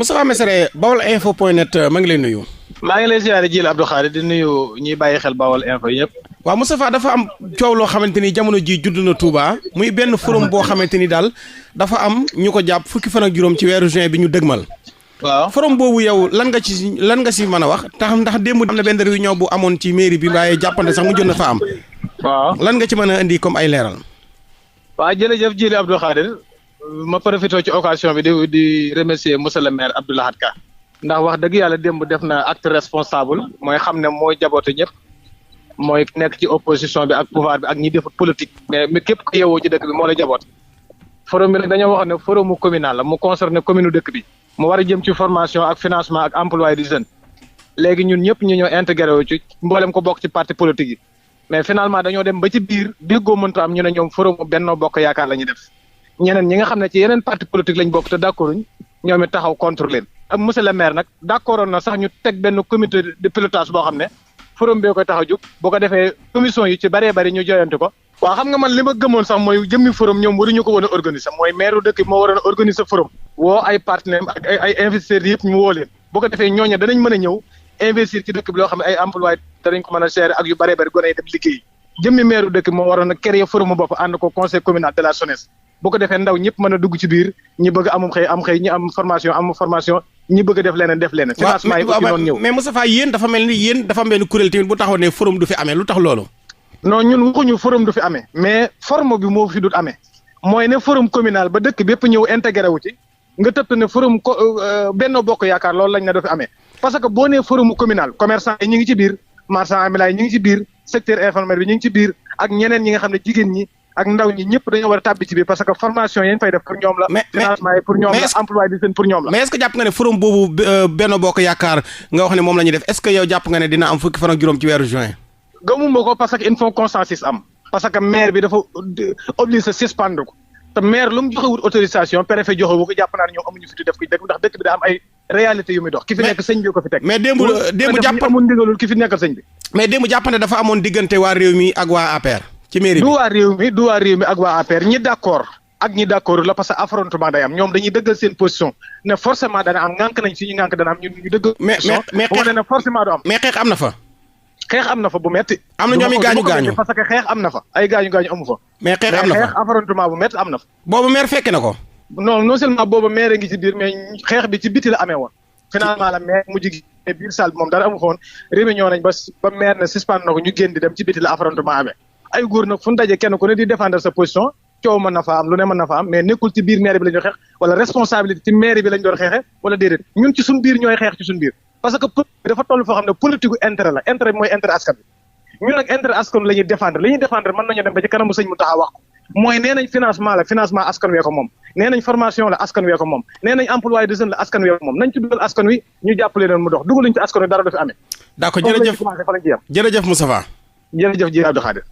Moustapha Messere Baol-info.net ma ngi lay nuyu. maa ngi lay ziare Djily Abdou Khadre di nuyu ñiy bàyyi xel Baol-info yëpp. waaw Moustapha dafa am coow loo xamante ni jamono ji judd na Touba muy benn forum boo xamante ni daal dafa am ñu ko jàpp fukki fan ak juróom ci weeru juin bi ñu dëgmal. waaw forum boobu yow lan nga si mën a wax tax ndax démb am na benn réunion bu amoon ci mairie bi waaye jàppante sax mu jot na fa am. waaw lan nga ci mën a indi comme ay leeral. waaw jërëjëf Djily Abdou Khadre ma profité ci occasion bi di remercier monsieur le maire Abdou Lahad Ka ndax wax dëgg yàlla démb def na acte responsable mooy xam ne mooy jaboote ñëpp mooy nekk ci opposition bi ak pouvoir bi ak ñi def politique mais képp ku yeewoo ci dëkk bi moo la jaboot forum bi nag dañoo wax ne forum communal la mu concerné commune dëkk bi mu war a jëm ci formation ak financement ak emploi des jeunes léegi ñun ñëpp ñu ñoo intégré wu ci mboolem ko bokk ci parti politique yi mais finalement dañoo dem ba ci biir déggoo mënta am ñu ne ñoom forum Benno Bokk Yaakaar la ñuy def ñeneen ñi nga xam ne ci yeneen parti politique lañ bokk te d'accorduñ ñoom it taxaw contre leen ak monsieur le maire nag d'accordoon na sax ñu teg benn comité de pilotage boo xam ne forum bee koy tax a jóg boo ko defee commission yi ci bëree bëri ñu joyante ko waaw xam nga man li ma gëmoon sax mooy jëmmi forum ñoom waruñu ko woon a organiser mooy maire dëkk bi moo waroon a organiser forum woo ay partenaires ak ay investisseurs yëpp ñu woo leen boo ko defee ñooñu danañ mën a ñëw investir ci dëkk bi loo xam ne ay emplois danañ ko mën a gérer ak yu bëree bëri gone yi dem liggéey jëmmi maire dëkk bi moo waroon a créer forum bopp ànd ko conseil communal de la jeunesse boo ko defee ndaw ñëpp mën a dugg ci biir ñi bëgg amum xëy ñi am formation ñi bëgg a def leneen financement yi aussi noonu ñëw mais Moustapha yéen dafa mel ni kuréel tamit bu taxaw ne forum du fi amee lu tax loolu non ñun waxuñu forum du fi amee mais forme bi moo fi dut amee mooy ne forum communal ba dëkk bépp ñëw intégré wu ci nga tëpp ne forum Benno Bokk Yaakaar loolu lañ ne du fi amee parce que boo nee forum communal commerçant yi ñu ngi ci biir marchand ambulant yi ñu ngi ci biir secteur informel bi ñu ngi ci biir ak ñeneen ñi nga xam ne jigéen ñi ak ndaw ñi ñëpp dañoo war a tàbbi ci biir parce que formation yañ fay def pour ñoom la financement yi pour ñoom la emploi di seen pour ñoom la mais est-ce que jàpp nga ne forum boobu Benno Bokk Yaakaar nga wax ne moom la ñuy def est-ce que yow jàpp nga ne dina am fukki fan ak juróom ci weeru juin gëmuma ko parce que il faut consensus am parce que maire bi dafa obligé suspendre ko te maire lu mu joxewut autorisation préfet joxewu ko jàpp naa ne ñoom amuñu fi def ko dëkk ndax dëkk bi daa am ay réalité yu muy dox ki fi nekk sëñ bi ko fi teg mais démb jàpp amul ndigalul ki fi nekkal sëñ bi mais démb jàppante dafa amoon diggante waa réew mi ak waa APR ci mairie bi du waa réew mi ak waa APR ñi d'accord ak ñi d'accord la parce que affrontement day am ñoom dañuy dëggal seen position ne forcément dana am ngànk nañ si ñu ngànk dana am ñun ñu dëgg mais ne forcément du am mais xeex am na fa xeex am na fa bu metti am na ñoom i gaañu parce que xeex am na fa ay gaañu amu fa mais xeex am na fa xeex affrontement bu metti am na fa boobu maire fekke na ko non seulement boobu maire ngi ci biir mais xeex bi ci biti la amee woon finalement la maire mujj gi biir salle bi moom dara amu fa woon réunion nañ ba maire ne suspendre na ko ñu génn di dem ci biti la affrontement amee ay góor nag fu ñu daje kenn ku ne di défendre sa position coow mën na fa am lu ne mën na fa am mais nekkul ci biir maire bi la ñu xeex wala responsabilité ci maire bi lañ doon xeexe wala déedéet ñun ci suñ biir ñooy xeex ci suñ biir parce que dafa toll foo xam ne politique gu intérêt la intérêt bi mooy intérêt askan bi ñun nag intérêt askan la ñuy défendre mën nañu dem ba ci kanamu sëñ mu taxaw wax ko mooy nee nañ financement la financement askan wee ko moom nee nañ formation la askan wee ko moom nee nañ emploi des jeunes la askan wee ko moom nañ ci dugal askan wi ñu jàppale leen mu dox dugaluñ ci askan wi dara du fi amee d'accord jërëjëf Moustapha jërëjëf Djily Abdou Khadre